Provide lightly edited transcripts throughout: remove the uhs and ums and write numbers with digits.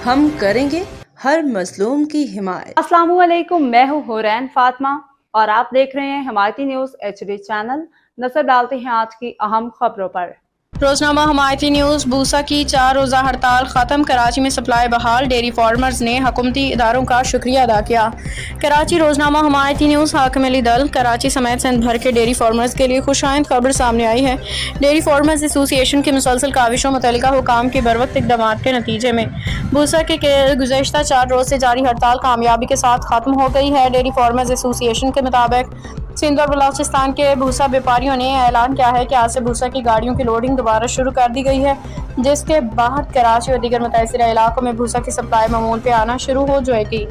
ہم کریں گے ہر مظلوم کی حمایت۔ السلام علیکم، میں ہوں حورین فاطمہ اور آپ دیکھ رہے ہیں حمایتی نیوز HD چینل۔ نظر ڈالتے ہیں آج کی اہم خبروں پر۔ روزنامہ حمایتی نیوز۔ بوسا کی 4 روزہ ہڑتال ختم، کراچی میں سپلائی بحال، ڈیری فارمرز نے حکومتی اداروں کا شکریہ ادا کیا۔ کراچی۔ روزنامہ حمایتی نیوز۔ حاکم علی دل۔ کراچی سمیت سندھ بھر کے ڈیری فارمرز کے لیے خوش آئند خبر سامنے آئی ہے۔ ڈیری فارمرز ایسوسی ایشن کی مسلسل کاوشوں، متعلقہ حکام کے بروقت اقدامات کے نتیجے میں بوسا کے گزشتہ 4 روز سے جاری ہڑتال کامیابی کے ساتھ ختم ہو گئی ہے۔ ڈیری فارمرز ایسوسی ایشن کے مطابق سندھ اور بلوچستان کے بھوسا بیپاریوں نے اعلان کیا ہے کہ آج سے بھوسا کی گاڑیوں کی لوڈنگ دوبارہ شروع کر دی گئی ہے، جس کے بعد کراچی اور دیگر متاثرہ علاقوں میں بھوسا کی سپلائی معمول پہ آنا شروع ہو جائے گی۔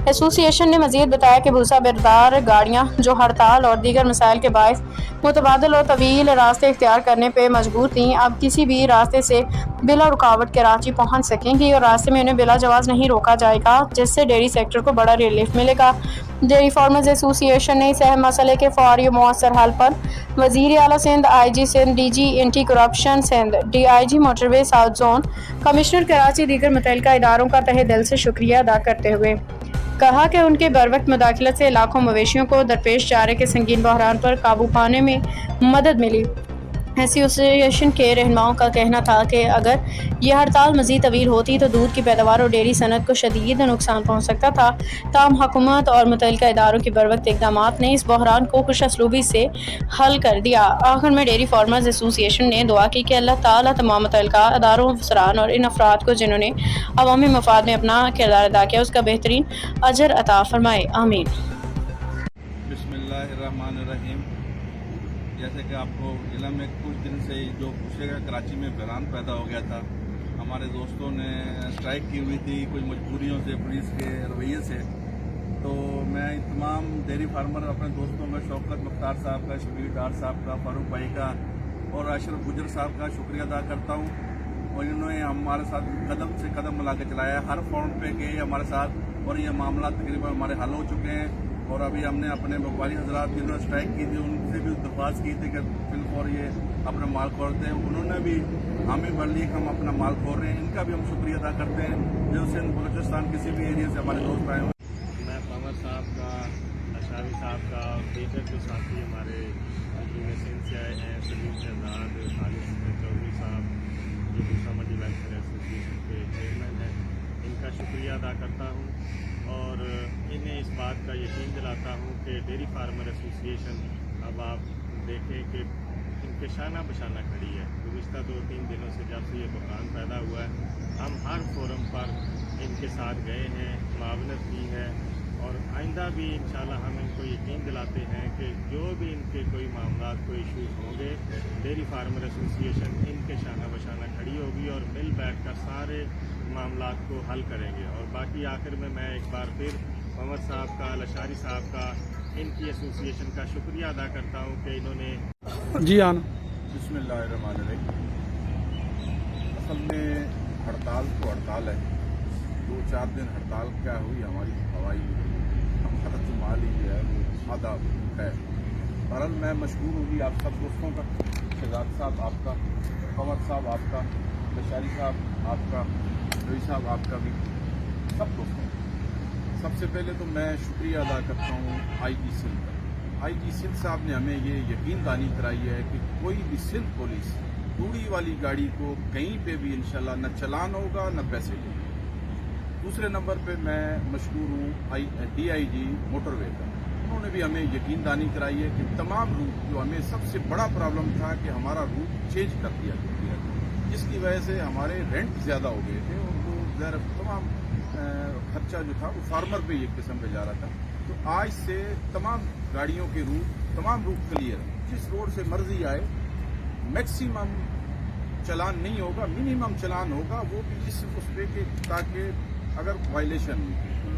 ایسوسی ایشن نے مزید بتایا کہ بھوسا بردار گاڑیاں جو ہڑتال اور دیگر مسائل کے باعث متبادل اور طویل راستے اختیار کرنے پہ مجبور تھیں، اب کسی بھی راستے سے بلا رکاوٹ کراچی پہنچ سکیں گی اور راستے میں انہیں بلا جواز نہیں روکا جائے گا، جس سے ڈیری سیکٹر کو بڑا ریلیف ملے گا۔ ڈیری فارمرز ایسوسی ایشن نے اس اہم مسئلے کے فوری و مؤثر حل پر وزیر اعلیٰ Sindh, IG Sindh, DG anti corruption Sindh, DIG motorway south zone, commissioner Karachi, دیگر متعلقہ اداروں کا تہہ دل سے شکریہ ادا کرتے ہوئے کہا کہ ان کے بروقت مداخلت سے لاکھوں مویشیوں کو درپیش چارے کے سنگین بحران پر قابو پانے میں مدد ملی۔ ایسوسی ایشن کے رہنماؤں کا کہنا تھا کہ اگر یہ ہڑتال مزید طویل ہوتی تو دودھ کی پیداوار اور ڈیری صنعت کو شدید نقصان پہنچ سکتا تھا، تاہم حکومت اور متعلقہ اداروں کے بروقت اقدامات نے اس بحران کو خوش اسلوبی سے حل کر دیا۔ آخر میں ڈیری فارمرز ایسوسی ایشن نے دعا کی کہ اللہ تعالیٰ تمام متعلقہ اداروں، افسران اور ان افراد کو جنہوں نے عوامی مفاد میں اپنا کردار ادا کیا، اس کا بہترین اجر عطا فرمائے۔ آمین۔ بسم اللہ الرحمن الرحیم۔ جیسے کہ آپ کو علم ہے، کچھ دن سے جو پوچھے گا کراچی میں بحران پیدا ہو گیا تھا، ہمارے دوستوں نے اسٹرائک کی ہوئی تھی کچھ مجبوریوں سے، پولیس کے رویے سے، تو میں تمام ڈیری فارمر اپنے دوستوں کا، شوکت مختار صاحب کا، شبیر ڈار صاحب کا، فاروق بھائی کا اور اشرف گجر صاحب کا شکریہ ادا کرتا ہوں، اور انہوں نے ہمارے ساتھ قدم سے قدم ملا کے چلایا، ہر فورم پہ گئے ہمارے ساتھ، اور یہ معاملات تقریباً ہمارے حل ہو چکے ہیں۔ اور ابھی ہم نے اپنے وپاری حضرات جنہوں نے اسٹرائک کی تھی ان سے بھی درخواست کی تھی کہ بالفور یہ اپنا مال کھولتے ہیں، انہوں نے بھی حامی بھر لی کہ ہم اپنا مال کھول رہے ہیں، ان کا بھی ہم شکریہ ادا کرتے ہیں جو سندھ بلوچستان کسی بھی ایریا سے ہمارے دوست آئے ہوئے۔ میں قمر صاحب کا، اشاری صاحب کا اور دیگر جو ساتھی ہمارے سندھ سے آئے ہیں، سلیم شہزاد، خالد چودھری صاحب جو بھوسا منڈی ویلفیئر ایسوسی ایشن کے چیئرمین ہیں، ان کا شکریہ ادا کرتا ہوں اور انہیں اس بات کا یقین دلاتا ہوں کہ ڈیری فارمر ایسوسی ایشن اب آپ دیکھیں کہ ان کے شانہ بشانہ کھڑی ہے۔ گزشتہ 2-3 دنوں سے جب سے یہ بحران پیدا ہوا ہے، ہم ہر فورم پر ان کے ساتھ گئے ہیں، معاونت کی ہے، اور آئندہ بھی انشاءاللہ ہم ان کو یقین دلاتے ہیں کہ جو بھی ان کے کوئی معاملات، کوئی ایشوز ہوں گے، ڈیری فارمر ایسوسی ایشن ان کے شانہ بشانہ کھڑی ہوگی اور مل بیٹھ کر سارے معاملات کو حل کریں گے۔ اور باقی آخر میں ایک بار پھر محمد صاحب کا، لشاری صاحب کا، ان کی ایسوسی ایشن کا شکریہ ادا کرتا ہوں کہ انہوں نے جی ہاں۔ بسم اللہ الرحمن الرحیم۔ اصل میں ہڑتال تو ہڑتال ہے، 2-4 دن ہڑتال کیا ہوئی ہماری ہوائی ہمارا جو مال ہی ہے وہ آدھا ہے۔ بہرحال میں مشکور ہوں گی آپ سب دوستوں کا، شہزاد صاحب آپ کا، قمر صاحب آپ کا، لشاری صاحب آپ کا، روی صاحب آپ کا بھی، سب دوستوں کا۔ سب سے پہلے تو میں شکریہ ادا کرتا ہوں IG سندھ کا۔ IG سندھ صاحب نے ہمیں یہ یقین دانی کرائی ہے کہ کوئی بھی سندھ پولیس کوڑی والی گاڑی کو کہیں پہ بھی انشاءاللہ نہ چلان ہوگا نہ پیسے لیں گے۔ دوسرے نمبر پہ میں مشکور ہوں DIG موٹر وے کا، انہوں نے بھی ہمیں یقین دانی کرائی ہے کہ تمام روٹ جو ہمیں سب سے بڑا پرابلم تھا کہ ہمارا روٹ چینج کر دیا گیا، جس کی وجہ سے ہمارے رینٹ زیادہ ہو گئے تھے اور وہ ظاہر تمام خرچہ جو تھا وہ فارمر پہ ایک قسم پہ جا رہا تھا۔ تو آج سے تمام گاڑیوں کے روٹ، تمام روٹ کلیئر ہیں، جس روڈ سے مرضی آئے، میکسیمم چلان نہیں ہوگا، منیمم چلان ہوگا، وہ بھی اس پہ کہ تاکہ اگر وائلیشن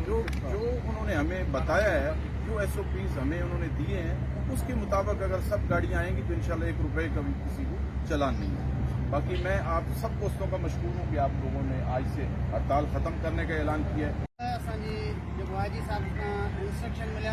جو انہوں نے ہمیں بتایا ہے، جو SOPs ہمیں انہوں نے دیے ہیں، اس کے مطابق اگر سب گاڑیاں آئیں گی تو انشاءاللہ 1 روپے کا بھی کسی کو چلان نہیں ہے۔ باقی میں آپ سب دوستوں کا مشکور ہوں کہ آپ لوگوں نے آج سے ہڑتال ختم کرنے کا اعلان کیا ہے۔ IG صاحب کا انسٹرکشن ملیا،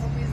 SOPs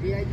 DIG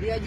DIG